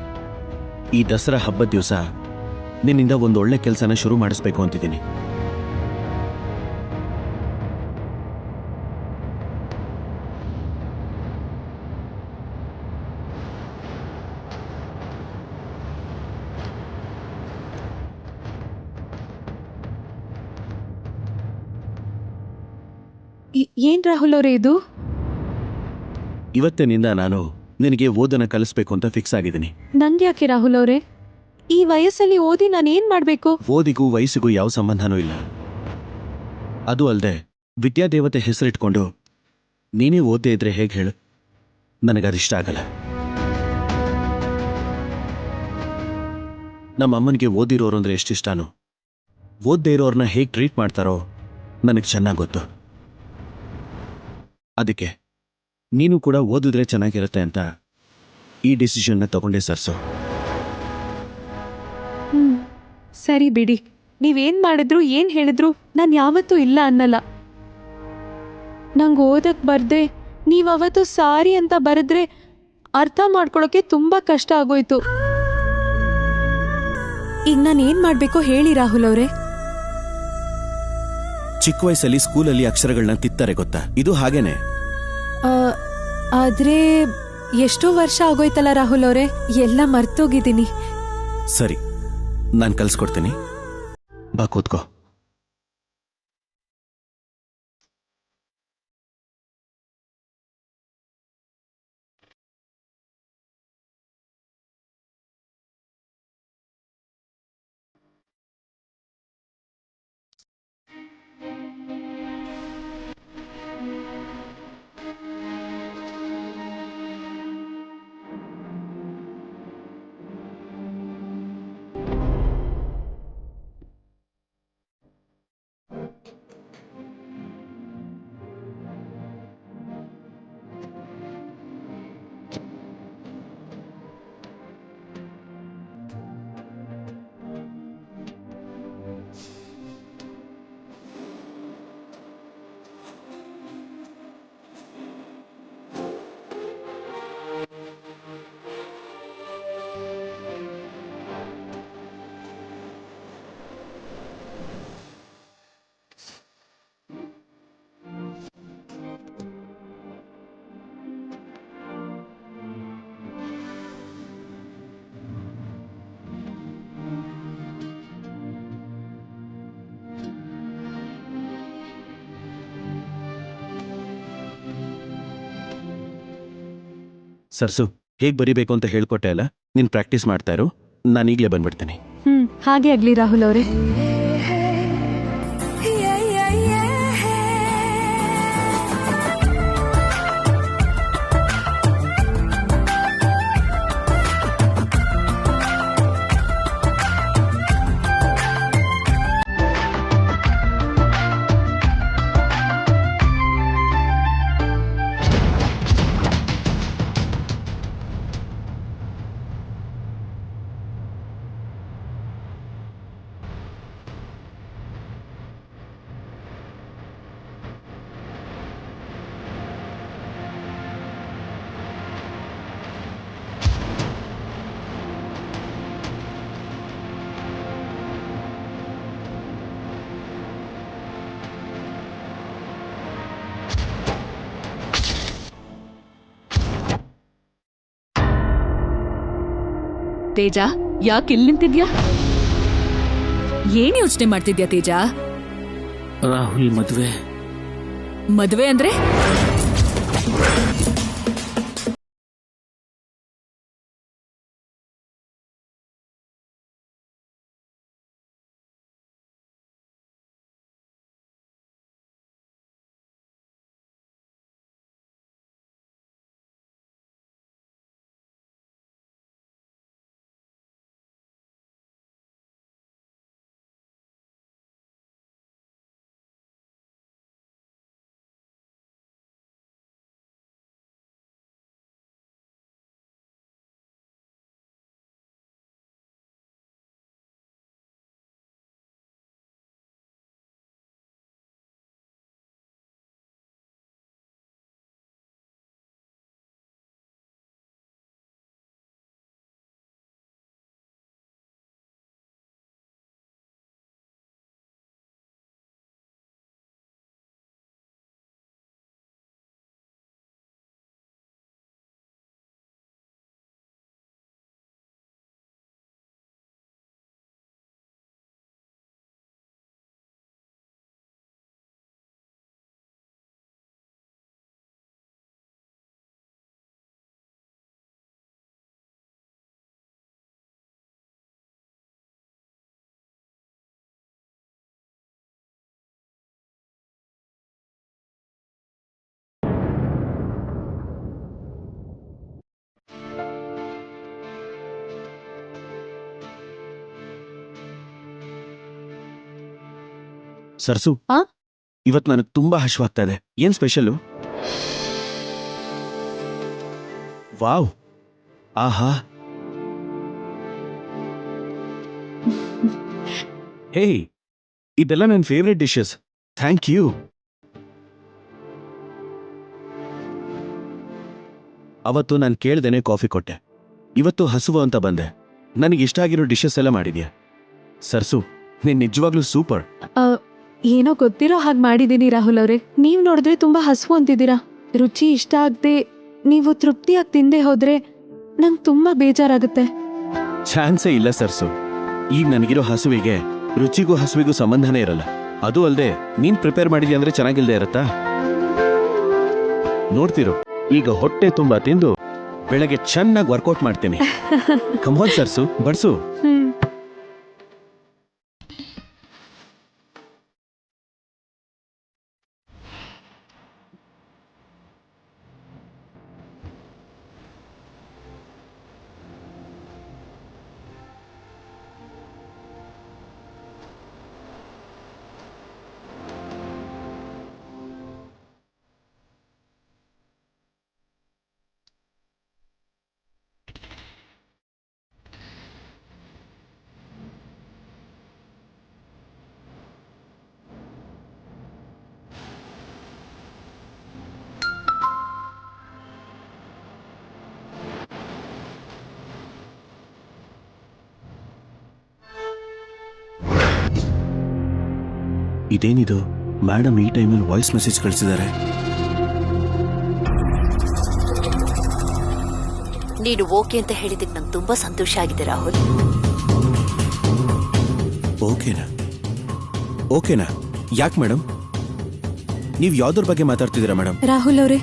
ಈ ದಸರಾ ಹಬ್ಬದ ದಿವಸ ನಿನ್ನಿಂದ ಒಂದು ಒಳ್ಳೆ ಕೆಲಸನ ಶುರು ಮಾಡಿಸ್ಬೇಕು ಅಂತಿದ್ದೀನಿ. ಏನ್ ರಾಹುಲ್ ಅವರೇ ಇದು? ಇವತ್ತಿನಿಂದ ನಾನು ನಿನಗೆ ಓದನ್ನ ಕಲಿಸ್ಬೇಕು ಅಂತ ಫಿಕ್ಸ್ ಆಗಿದ್ದೀನಿ. ನಂಗೆ ಯಾಕೆ ರಾಹುಲ್ ಅವರೇ? ಈ ವಯಸ್ಸಲ್ಲಿ ಓದಿ ನಾನೇನ್ ಮಾಡ್ಬೇಕು? ಓದಿಗೂ ವಯಸ್ಸಿಗೂ ಯಾವ ಸಂಬಂಧನೂ ಇಲ್ಲ. ಅದು ಅಲ್ಲದೆ ವಿದ್ಯಾದೇವತೆ ಹೆಸರಿಟ್ಕೊಂಡು ನೀನೇ ಓದ್ದೇ ಇದ್ರೆ ಹೇಗೆ ಹೇಳು? ನನಗದಿಷ್ಟ ಆಗಲ್ಲ. ನಮ್ಮ ಅಮ್ಮನಿಗೆ ಓದಿರೋರು ಅಂದ್ರೆ ಎಷ್ಟಿಷ್ಟಾನೋ, ಓದ್ದೇ ಇರೋರನ್ನ ಹೇಗೆ ಟ್ರೀಟ್ ಮಾಡ್ತಾರೋ ನನಗೆ ಚೆನ್ನಾಗಿ ಗೊತ್ತು. ಅದಕ್ಕೆ ನೀನು ಕೂಡ ಓದಿದ್ರೆ ಚೆನ್ನಾಗಿರುತ್ತೆ ಅಂತ ಈ ಡಿಸಿಷನ್ನ ತಗೊಂಡೆ ಸರ್ಸು. ಸರಿ ಬಿಡಿ, ನೀವೇನ್ ಮಾಡಿದ್ರು ಏನ್ ಹೇಳಿದ್ರು ನಾನು ಯಾವತ್ತೂ ಇಲ್ಲ ಅನ್ನಲ್ಲ. ನಂಗೆ ಓದಕ್ ಬರ್ದೆ ನೀವವತ್ತು ಸಾರಿ ಅಂತ ಬರೆದ್ರೆ ಅರ್ಥ ಮಾಡ್ಕೊಳಕ್ಕೆ ತುಂಬಾ ಕಷ್ಟ ಆಗೋಯ್ತು. ಈಗ ನಾನು ಏನ್ ಮಾಡ್ಬೇಕೋ ಹೇಳಿ ರಾಹುಲ್ ಅವರೇ. ಚಿಕ್ಕ ವಯಸ್ಸಲ್ಲಿ ಸ್ಕೂಲಲ್ಲಿ ಅಕ್ಷರಗಳನ್ನ ತಿತ್ತಾರೆ ಗೊತ್ತಾ? ಇದು ಹಾಗೇನೆ. ಆದ್ರೆ ಎಷ್ಟೋ ವರ್ಷ ಆಗೋಯ್ತಲ್ಲ ರಾಹುಲ್ ಅವರೇ, ಎಲ್ಲ ಮರ್ತೋಗಿದ್ದೀನಿ. ಸರಿ, ನಾನು ಕಲ್ಸ್ಕೊಡ್ತೀನಿ, ಬಾ ಕೂತ್ಕೋ. ಸರ್ಸು, ಹೇಗೆ ಬರಿಬೇಕು ಅಂತ ಹೇಳ್ಕೊಟ್ಟೆ ಅಲ್ಲ, ನೀನು ಪ್ರಾಕ್ಟೀಸ್ ಮಾಡ್ತಾ ಇರು, ನಾನು ಈಗಲೇ ಬಂದ್ಬಿಡ್ತೀನಿ. ಹಾಗೆ ಆಗ್ಲಿ ರಾಹುಲ್ ಅವರೇ. ತೇಜ, ಯಾಕೆ ಇಲ್ಲಿ ನಿಂತಿದ್ಯಾ? ಏನ್ ಯೋಚನೆ ಮಾಡ್ತಿದ್ಯಾ ತೇಜ? ರಾಹುಲ್ ಮದ್ವೆ. ಮದ್ವೆ ಅಂದ್ರೆ ಸರ್ಸು, ಆ? ಇವತ್ತು ನನಗೆ ತುಂಬಾ ಹಶ್ವಾಗ್ತಾ ಇದೆ. ಏನ್ ಸ್ಪೆಷಲ್ಲು? ವಾವ್, ಆಹಾ. ಹೇಯ್, ಇದೆಲ್ಲ ನನ್ನ ಫೇವ್ರೆಟ್ ಡಿಶಸ್. Thank you. ಅವತ್ತು ನಾನು ಕೇಳ್ದೇನೆ ಕಾಫಿ ಕೊಟ್ಟೆ. ಇವತ್ತು ಹಸುವು ಅಂತ ಬಂದೆ. ನನಗೆ ಇಷ್ಟ ಆಗಿರೋ ಡಿಶಸ್ ಎಲ್ಲ ಮಾಡಿದ್ಯಾ. ಸರ್ಸು, ನೀನ್ ನಿಜವಾಗ್ಲೂ ಸೂಪರ್. ಏನೋ ಗೊತ್ತಿರೋ ಹಾಗೆ ಮಾಡಿದ್ದೀನಿ ರಾಹುಲ್ ಅವರೇ. ನೀವು ನೋಡಿದ್ರೆ ತುಂಬಾ ಹಸುವು ಅಂತಿದ್ದೀರಾ. ರುಚಿ ಇಷ್ಟ ಆಗದೆ ನೀವು ತೃಪ್ತಿಯಾಗಿ ತಿಂದೆ ಹೋದ್ರೆ ನಂಗೆ ತುಂಬಾ ಬೇಜಾರಾಗುತ್ತೆ. ಚಾನ್ಸೇ ಇಲ್ಲ ಸರ್ಸು. ಈಗ ನನಗಿರೋ ಹಸುವಿಗೆ ರುಚಿಗೂ ಹಸುವಿಗೂ ಸಂಬಂಧನೇ ಇರಲ್ಲ. ಅದು ಅಲ್ಲದೆ ನೀನ್ ಪ್ರಿಪೇರ್ ಮಾಡಿದ್ಯಾ ಅಂದ್ರೆ ಚೆನ್ನಾಗಿಲ್ದೇ ಇರತ್ತಾ? ನೋಡ್ತಿರು, ಈಗ ಹೊಟ್ಟೆ ತುಂಬಾ ತಿಂದು ಬೆಳಗ್ಗೆ ಚೆನ್ನಾಗಿ ವರ್ಕೌಟ್ ಮಾಡ್ತೀನಿ. ಕಮಾನ್ ಸರ್ಸು, ಬಡ್ಸು. ಇದೇನಿದು? ಮೇಡಮ್ ಈ ಟೈಮಲ್ಲಿ ವಾಯ್ಸ್ ಮೆಸೇಜ್ ಕಳಿಸಿದ್ದಾರೆ. ನೀನು ಓಕೆ ಅಂತ ಹೇಳಿದಕ್ಕೆ ನಂಗೆ ತುಂಬಾ ಸಂತೋಷ ಆಗಿದೆ ರಾಹುಲ್. ಓಕೆನಾ? ಓಕೆನಾ? ಯಾಕೆ ಮೇಡಮ್? ನೀವು ಯಾವ್ದ್ರ ಬಗ್ಗೆ ಮಾತಾಡ್ತಿದ್ದೀರಾ ಮೇಡಮ್? ರಾಹುಲ್ ಅವರೇ,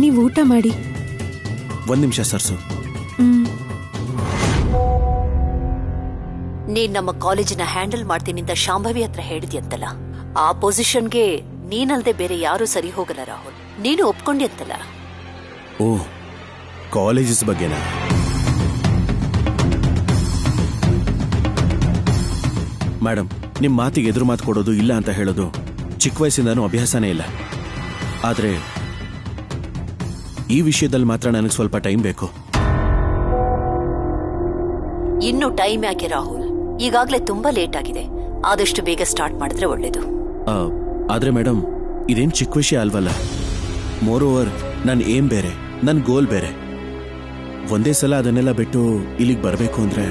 ನೀವು ಊಟ ಮಾಡಿ. ಒಂದ್ ನಿಮಿಷ ಸರ್ಸು. ನೀನ್ ನಮ್ಮ ಕಾಲೇಜಿನ ಹ್ಯಾಂಡಲ್ ಮಾಡ್ತೀನಿ ಅಂತ ಶಾಂಭವಿ ಹತ್ರ ಹೇಳಿದ್ಯಂತಲ್ಲ, ಆ ಪೊಸಿಷನ್ಗೆ ನೀನಲ್ದೆ ಬೇರೆ ಯಾರು ಸರಿ ಹೋಗಲ್ಲ ರಾಹುಲ್. ನೀನು ಒಪ್ಕೊಂಡ್ಯಂತಲ್ಲ. ಓ, ಕಾಲೇಜಸ್ ಬಗ್ಗೆನಾ? ಮೇಡಮ್, ನಿಮ್ ಮಾತಿಗೆ ಎದುರು ಮಾತು ಕೊಡೋದು, ಇಲ್ಲ ಅಂತ ಹೇಳೋದು ಚಿಕ್ಕ ವಯಸ್ಸಿಂದಾನು ಅಭ್ಯಾಸನೇ ಇಲ್ಲ. ಆದ್ರೆ ಈ ವಿಷಯದಲ್ಲಿ ಮಾತ್ರ ನನಗೆ ಸ್ವಲ್ಪ ಟೈಮ್ ಬೇಕು. ಇನ್ನು ಟೈಮ್ ಯಾಕೆ ರಾಹುಲ್? ಈಗಾಗ್ಲೇ ತುಂಬಾ ಲೇಟ್ ಆಗಿದೆ. ಆದಷ್ಟು ಬೇಗ ಸ್ಟಾರ್ಟ್ ಮಾಡಿದ್ರೆ ಒಳ್ಳೇದು. ಆದ್ರೆ ಮೇಡಮ್, ಇದೇನ್ ಚಿಕ್ಕ ವಿಷಯ ಅಲ್ವಲ್ಲ. ಮೋರ್ ಓವರ್ ನನ್ ಏಮ್ ಬೇರೆ, ನನ್ ಗೋಲ್ ಬೇರೆ. ಒಂದೇ ಸಲ ಅದನ್ನೆಲ್ಲ ಬಿಟ್ಟು ಇಲ್ಲಿಗೆ ಬರಬೇಕು ಅಂದ್ರೆ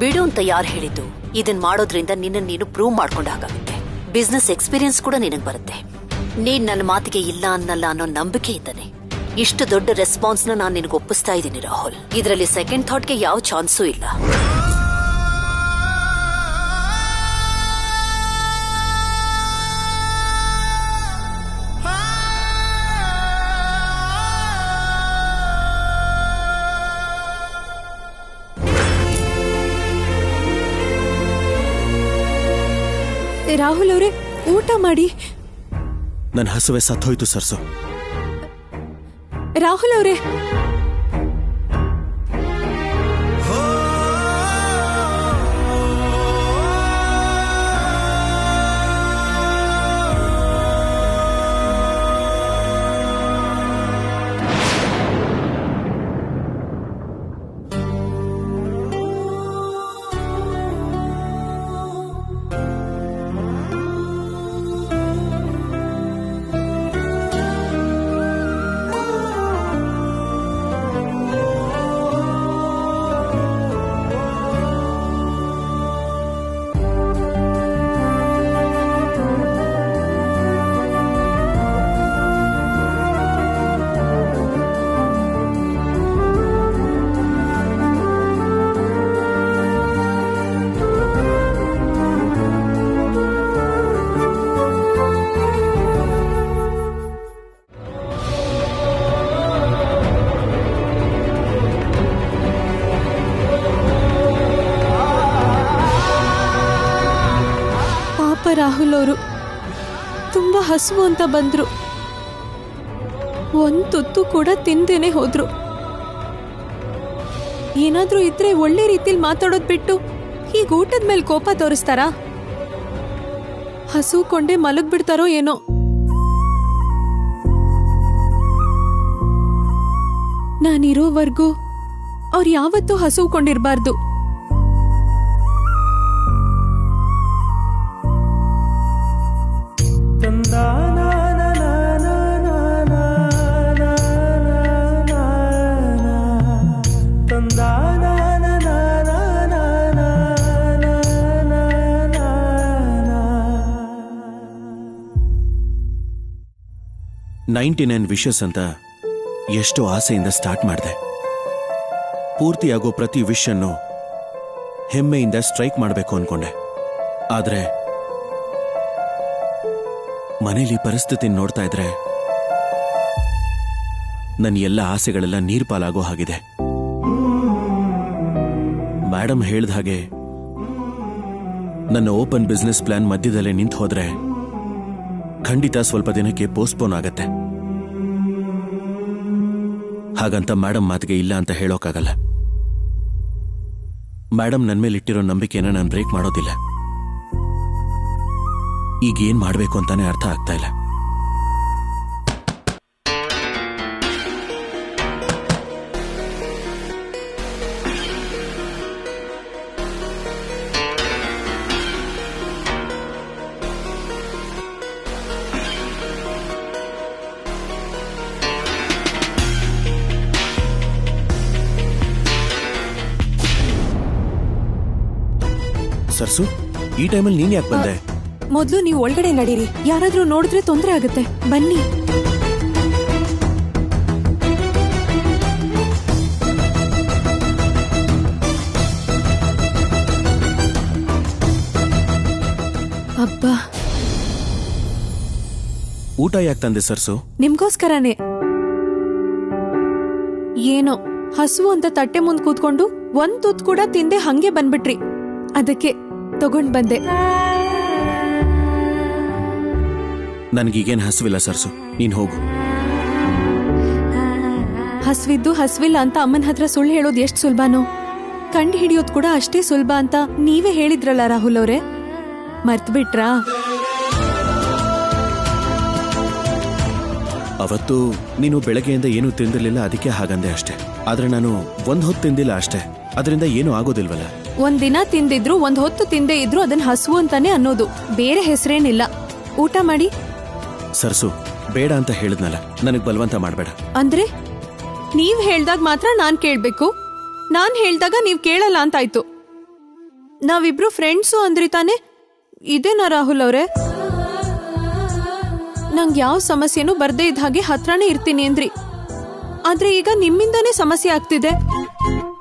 ಬಿಡು ಅಂತ ಯಾರು ಹೇಳಿದ್ದು? ಇದನ್ ಮಾಡೋದ್ರಿಂದ ನಿನ್ನ ನೀನು ಪ್ರೂವ್ ಮಾಡ್ಕೊಂಡ ಹಾಗಾಗುತ್ತೆ. ಬಿಸ್ನೆಸ್ ಎಕ್ಸ್ಪೀರಿಯನ್ಸ್ ಕೂಡ ನಿನಗೆ ಬರುತ್ತೆ. ನೀನ್ ನನ್ನ ಮಾತಿಗೆ ಇಲ್ಲ ಅನ್ನಲ್ಲ ಅನ್ನೋ ನಂಬಿಕೆ ಇದ್ದಾನೆ. ಇಷ್ಟು ದೊಡ್ಡ ರೆಸ್ಪಾನ್ಸ್ ನಾನು ನಿನಗೆ ಒಪ್ಪಿಸ್ತಾ ಇದ್ದೀನಿ ರಾಹುಲ್. ಇದರಲ್ಲಿ ಸೆಕೆಂಡ್ ಥಾಟ್ಗೆ ಯಾವ ಚಾನ್ಸೂ ಇಲ್ಲ. ರಾಹುಲ್ ಅವರೇ, ಊಟ ಮಾಡಿ. ನನ್ನ ಹಸುವೆ ಸತ್ತೋಯ್ತು ಸರ್ಸು. ರಾಹುಲ್ ಅವರೇ, ರಾಹುಲ್ ಅವರು ತುಂಬಾ ಹಸುವು ಅಂತ ಬಂದ್ರು. ಒಂದ್ ತುತ್ತು ಕೂಡ ತಿಂದೇನೆ ಹೋದ್ರು. ಏನಾದ್ರೂ ಇದ್ರೆ ಒಳ್ಳೆ ರೀತಿಲಿ ಮಾತಾಡೋದ್ ಬಿಟ್ಟು ಈಗ ಊಟದ ಮೇಲೆ ಕೋಪ ತೋರಿಸ್ತಾರಾ? ಹಸು ಕೊಂಡೆ ಮಲಗ್ ಬಿಡ್ತಾರೋ ಏನೋ. ನಾನಿರೋವರೆಗೂ ಅವ್ರು ಯಾವತ್ತೂ ಹಸು ಕೊಂಡಿರ್ಬಾರ್ದು. ನೈನ್ ವಿಶಸ್ ಅಂತ ಎಷ್ಟೋ ಆಸೆಯಿಂದ ಸ್ಟಾರ್ಟ್ ಮಾಡಿದೆ. ಪೂರ್ತಿಯಾಗೋ ಪ್ರತಿ ವಿಶ್ ಅನ್ನು ಹೆಮ್ಮೆಯಿಂದ ಸ್ಟ್ರೈಕ್ ಮಾಡಬೇಕು ಅನ್ಕೊಂಡೆ. ಆದ್ರೆ ಮನೇಲಿ ಪರಿಸ್ಥಿತಿ ನೋಡ್ತಾ ಇದ್ರೆ ನನ್ನ ಎಲ್ಲ ಆಸೆಗಳೆಲ್ಲ ನೀರ್ಪಾಲಾಗೋ ಹಾಗಿದೆ. ಮೇಡಮ್ ಹೇಳ್ದ ಹಾಗೆ ನನ್ನ ಓಪನ್ ಬಿಸ್ನೆಸ್ ಪ್ಲಾನ್ ಮಧ್ಯದಲ್ಲೇ ನಿಂತು ಹೋದ್ರೆ ಖಂಡಿತ ಸ್ವಲ್ಪ ದಿನಕ್ಕೆ ಪೋಸ್ಟ್ಪೋನ್ ಆಗತ್ತೆ. ಹಾಗಂತ ಮೇಡಮ್ ಮಾತಿಗೆ ಇಲ್ಲ ಅಂತ ಹೇಳೋಕ್ಕಾಗಲ್ಲ. ಮೇಡಮ್ ನನ್ನ ಮೇಲೆ ಇಟ್ಟಿರೋ ನಂಬಿಕೆನ ನಾನು ಬ್ರೇಕ್ ಮಾಡೋದಿಲ್ಲ. ಈಗ ಏನ್ ಮಾಡಬೇಕು ಅಂತಾನೆ ಅರ್ಥ ಆಗ್ತಾ ಇಲ್ಲ. ಸರ್ಸು, ಈ ಟೈಮಲ್ಲಿ ನೀನ್ ಯಾಕೆ ಬಂದೆ? ಮೊದ್ಲು ನೀವು ಒಳಗಡೆ ನಡೀರಿ. ಯಾರಾದ್ರೂ ನೋಡಿದ್ರೆ ತೊಂದರೆ ಆಗುತ್ತೆ. ಬನ್ನಿ. ಅಬ್ಬಾ, ಊಟ ಯಾಕೆ ತಂದೆ ಸರ್ಸು? ನಿಮ್ಗೋಸ್ಕರನೇ. ಏನೋ ಹಸು ಅಂತ ತಟ್ಟೆ ಮುಂದ್ ಕೂತ್ಕೊಂಡು ಒಂದ್ ತುತ್ತು ಕೂಡ ತಿಂದೆ ಹಂಗೆ ಬಂದ್ಬಿಟ್ರಿ. ಅದಕ್ಕೆ ತಗೊಂಡ್ ಬಂದೆ. ನನ್ಗೀಗೇನ್ ಹಸುವಿಲ್ಲ ಸರ್ಸು, ನೀನ್ ಹೋಗು. ಹಸ್ವಿದ್ದು ಹಸ್ವಿಲ್ಲ ಅಂತ ಅಮ್ಮನ ಹತ್ರ ಸುಳ್ಳು ಹೇಳೋದು ಎಷ್ಟು ಸುಲಭನೋ, ಕಂಡು ಹಿಡಿಯೋದು ಕೂಡ ಅಷ್ಟೇ ಸುಲಭ ಅಂತ ನೀವೇ ಹೇಳಿದ್ರಲ್ಲ ರಾಹುಲ್ ಅವರೇ. ಮರ್ತ್ ಬಿಟ್ರಾ? ಅವತ್ತು ನೀನು ಬೆಳಗ್ಗೆಯಿಂದ ಏನೂ ತಿಂದಿರ್ಲಿಲ್ಲ, ಅದಕ್ಕೆ ಹಾಗಂದೆ ಅಷ್ಟೇ. ಆದ್ರೆ ನಾನು ಒಂದ್ ಹೊತ್ತು ತಿಂದಿಲ್ಲ ಅಷ್ಟೇ. ಅದರಿಂದ ಏನೂ ಆಗೋದಿಲ್ವಲ್ಲ. ಒಂದಿನ ತಿಂದಿದ್ರು ಒಂದ್ ಹೊತ್ತು ತಿಂದೇ ಇದ್ರು ಅದನ್ನ ಹಸುವು ಅಂತಾನೆ ಅನ್ನೋದು, ಬೇರೆ ಹೆಸರೇನಿಲ್ಲ. ಊಟ ಮಾಡಿ. ಸರ್ಸು, ಬೇಡ ಅಂತ ಹೇಳಿದ್ನಲ್ಲ, ನನಗ್ ಬಲವಂತ ಮಾಡ್ಬೇಡ. ಅಂದ್ರೆ ನೀವ್ ಹೇಳ್ದಾಗ ಮಾತ್ರ ನಾನ್ ಕೇಳ್ಬೇಕು, ನಾನ್ ಹೇಳ್ದಾಗ ನೀವ್ ಕೇಳಲ್ಲ ಅಂತಾಯ್ತು. ನಾವಿಬ್ರು ಫ್ರೆಂಡ್ಸು ಅಂದ್ರಿ ತಾನೆ? ಇದೇನಾ ರಾಹುಲ್ ಅವ್ರೆ? ನಂಗ್ ಯಾವ ಸಮಸ್ಯೆನೂ ಬರ್ದೇ ಇದ್ದ ಹಾಗೆ ಹತ್ರನೇ ಇರ್ತೀನಿ ಅಂದ್ರಿ. ಆದ್ರೆ ಈಗ ನಿಮ್ಮಿಂದಾನೇ ಸಮಸ್ಯೆ ಆಗ್ತಿದೆ.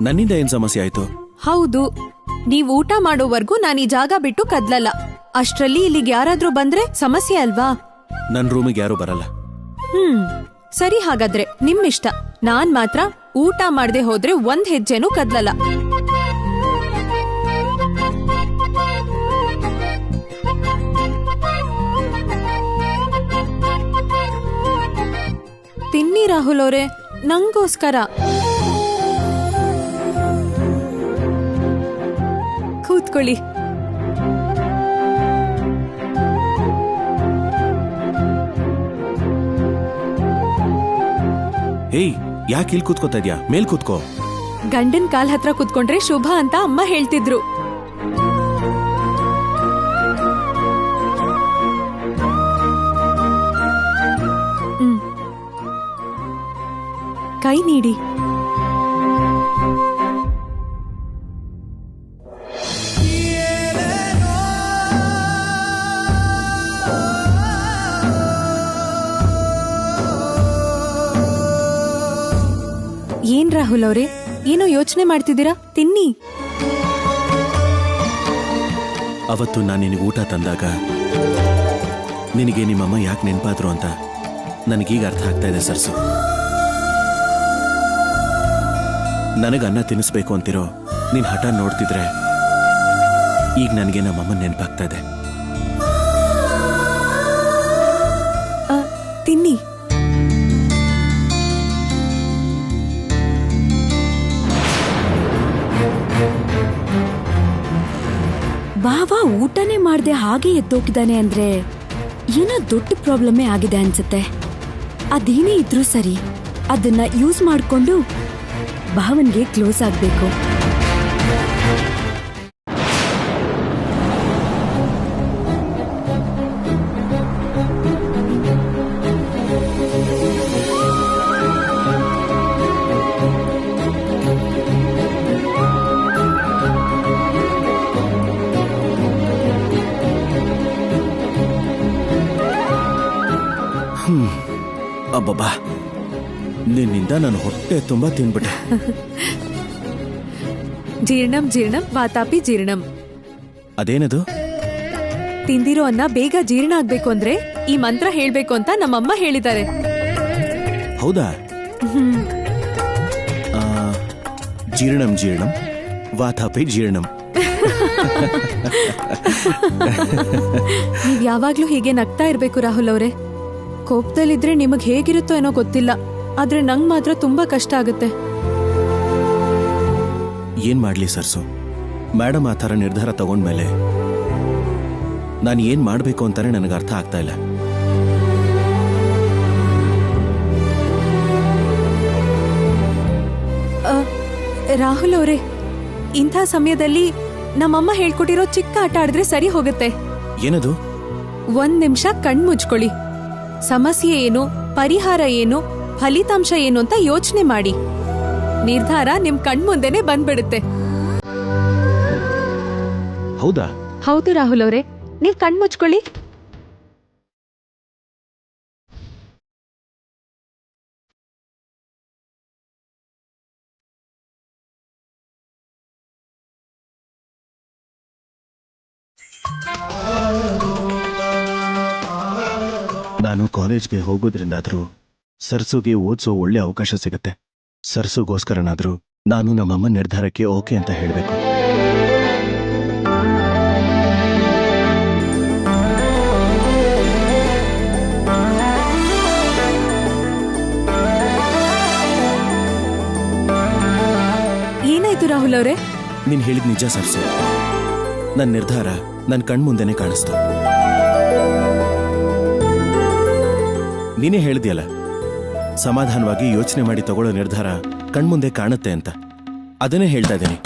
ನನ್ನಿಂದ ಏನ್ ಸಮಸ್ಯೆ ಆಯ್ತು? ಹೌದು, ನೀವ್ ಊಟ ಮಾಡೋವರೆಗೂ ನಾನು ಈ ಜಾಗ ಬಿಟ್ಟು ಕದ್ಲಲ್ಲ. ಅಷ್ಟ್ರಲ್ಲಿ ಇಲ್ಲಿಗೆ ಯಾರಾದ್ರೂ ಬಂದ್ರೆ ಸಮಸ್ಯೆ ಅಲ್ವಾ? ನನ್ ರೂಮಿಗೆ ಯಾರು ಬರಲ್ಲ. ಸರಿ, ಹಾಗಾದ್ರೆ ನಿಮ್ಮಿಷ್ಟ. ನಾನ್ ಮಾತ್ರ ಊಟ ಮಾಡದೆ ಹೋದ್ರೆ ಒಂದ್ ಹೆಜ್ಜೆನೂ ಕದ್ಲಲ್ಲ. ತಿನ್ನಿ ರಾಹುಲ್ ಅವರೇ, ನಂಗೋಸ್ಕರ. ಕೂತ್ಕೊಳ್ಳಿ. ಏಯ್, ಯಾಕೆ ಇಲ್ಲಿ ಕೂತ್ಕೋತಾ ಇದ್ಯಾ? ಮೇಲ್ ಕೂತ್ಕೋ. ಗಂಡನ್ ಕಾಲ್ ಹತ್ರ ಕೂತ್ಕೊಂಡ್ರೆ ಶುಭ ಅಂತ ಅಮ್ಮ ಹೇಳ್ತಿದ್ರು. ಕೈ ನೀಡಿ. ಏನ್ ರಾಹುಲ್ ಅವರೇ, ಏನೋ ಯೋಚನೆ ಮಾಡ್ತಿದ್ದೀರಾ? ತಿನ್ನಿ. ಅವತ್ತು ನಾನು ನಿನಗೆ ಊಟ ತಂದಾಗ ನಿನಗೆ ನಿಮ್ಮಮ್ಮ ಯಾಕೆ ನೆನಪಾದ್ರು ಅಂತ ನನಗೀಗ ಅರ್ಥ ಆಗ್ತಾ ಇದೆ ಸರ್ಸು. ನನಗೆ ಅನ್ನ ತಿನ್ನಿಸ್ಬೇಕು ಅಂತಿರೋ ನೀನ್ ಹಠ ನೋಡ್ತಿದ್ರೆ ಈಗ ನನಗೆ ನಮ್ಮಮ್ಮ ನೆನಪಾಗ್ತಾ ಇದೆ. ತಿನ್ನಿ. ಬಾವ ಊಟನೇ ಮಾಡ್ದೆ ಹಾಗೆ ಎದ್ದೋಗಿದ್ದಾನೆ ಅಂದ್ರೆ ಏನೋ ದೊಡ್ಡ ಪ್ರಾಬ್ಲಮ್ಮೇ ಆಗಿದೆ ಅನ್ಸುತ್ತೆ. ಅದೇನೇ ಇದ್ರೂ ಸರಿ, ಅದನ್ನ ಯೂಸ್ ಮಾಡ್ಕೊಂಡು ಭಾವನ್ಗೆ ಕ್ಲೋಸ್ ಆಗ್ಬೇಕು. ಅಬ್ಬಬ್ಬಾ, ನಿನ್ನಿಂದ ನಾನು ಹೊಟ್ಟೆ ತುಂಬಾ ತಿನ್ಬಿಟ್ಟೆ. ಜೀರ್ಣಂ ಜೀರ್ಣಂ ವಾತಾಪಿ ಜೀರ್ಣಂ. ಅದೇನದು? ತಿಂದಿರೋ ಅನ್ನ ಬೇಗ ಜೀರ್ಣ ಆಗ್ಬೇಕು ಅಂದ್ರೆ ಈ ಮಂತ್ರ ಹೇಳ್ಬೇಕು ಅಂತ ನಮ್ಮಮ್ಮ ಹೇಳಿದ್ದಾರೆ. ಹೌದಾ? ಆ, ಜೀರ್ಣಂ ಜೀರ್ಣಂ ವಾತಾಪಿ ಜೀರ್ಣಂ. ನೀವ್ ಯಾವಾಗ್ಲೂ ಹೀಗೆ ನಗ್ತಾ ಇರ್ಬೇಕು ರಾಹುಲ್ ಅವರೇ. ಕೋಪದಲ್ಲಿದ್ರೆ ನಿಮಗ್ ಹೇಗಿರುತ್ತೋ ಏನೋ ಗೊತ್ತಿಲ್ಲ, ಆದ್ರೆ ನಂಗ್ ಮಾತ್ರ ತುಂಬಾ ಕಷ್ಟ ಆಗುತ್ತೆ. ಏನ್ ಮಾಡ್ಲಿ ಸರ್ಸು, ಮೇಡಮ್ ಆ ಥರ ನಿರ್ಧಾರ ತಗೊಂಡ್ಮೇಲೆ ನಾನು ಏನ್ ಮಾಡ್ಬೇಕು ಅಂತಾನೆ ನನಗೆ ಅರ್ಥ ಆಗ್ತಾ ಇಲ್ಲ. ರಾಹುಲ್ ಅವರೇ, ಇಂಥ ಸಮಯದಲ್ಲಿ ನಮ್ಮಮ್ಮ ಹೇಳ್ಕೊಟ್ಟಿರೋ ಚಿಕ್ಕ ಆಟ ಆಡಿದ್ರೆ ಸರಿ ಹೋಗುತ್ತೆ. ಏನದು? 1 ನಿಮಿಷ ಕಣ್ ಮುಚ್ಕೊಳ್ಳಿ. ಸಮಸ್ಯೆ ಏನು, ಪರಿಹಾರ ಏನು, ಫಲಿತಾಂಶ ಏನು ಅಂತ ಯೋಚನೆ ಮಾಡಿ. ನಿರ್ಧಾರ ನಿಮ್ ಕಣ್ಮುಂದೆನೆ ಬಂದ್ಬಿಡುತ್ತೆ. ಹೌದಾ? ಹೌದು ರಾಹುಲ್ ಅವರೇ, ನೀವ್ ಕಣ್ ಮುಚ್ಕೊಳ್ಳಿ. ನಾನು ಕಾಲೇಜ್ಗೆ ಹೋಗೋದ್ರಿಂದಾದ್ರೂ ಸರ್ಸುಗೆ ಓದಿಸೋ ಒಳ್ಳೆ ಅವಕಾಶ ಸಿಗುತ್ತೆ. ಸರ್ಸುಗೋಸ್ಕರನಾದ್ರೂ ನಾನು ನಮ್ಮಮ್ಮ ನಿರ್ಧಾರಕ್ಕೆ ಓಕೆ ಅಂತ ಹೇಳಬೇಕು. ಏನಾಯ್ತು ರಾಹುಲ್ ಅವರೇ? ನೀನ್ ಹೇಳಿದ್ ನಿಜ ಸರ್ಸು. ನನ್ನ ನಿರ್ಧಾರ ನನ್ನ ಕಣ್ಮುಂದೆನೆ ಕಾಣಿಸ್ತು. ನೀನೇ ಹೇಳಿದ್ಯಲ್ಲ, ಸಮಾಧಾನವಾಗಿ ಯೋಚನೆ ಮಾಡಿ ತಗೊಳ್ಳೋ ನಿರ್ಧಾರ ಕಣ್ಮುಂದೆ ಕಾಣುತ್ತೆ ಅಂತ. ಅದನ್ನೇ ಹೇಳ್ತಾ ಇದ್ದೀನಿ.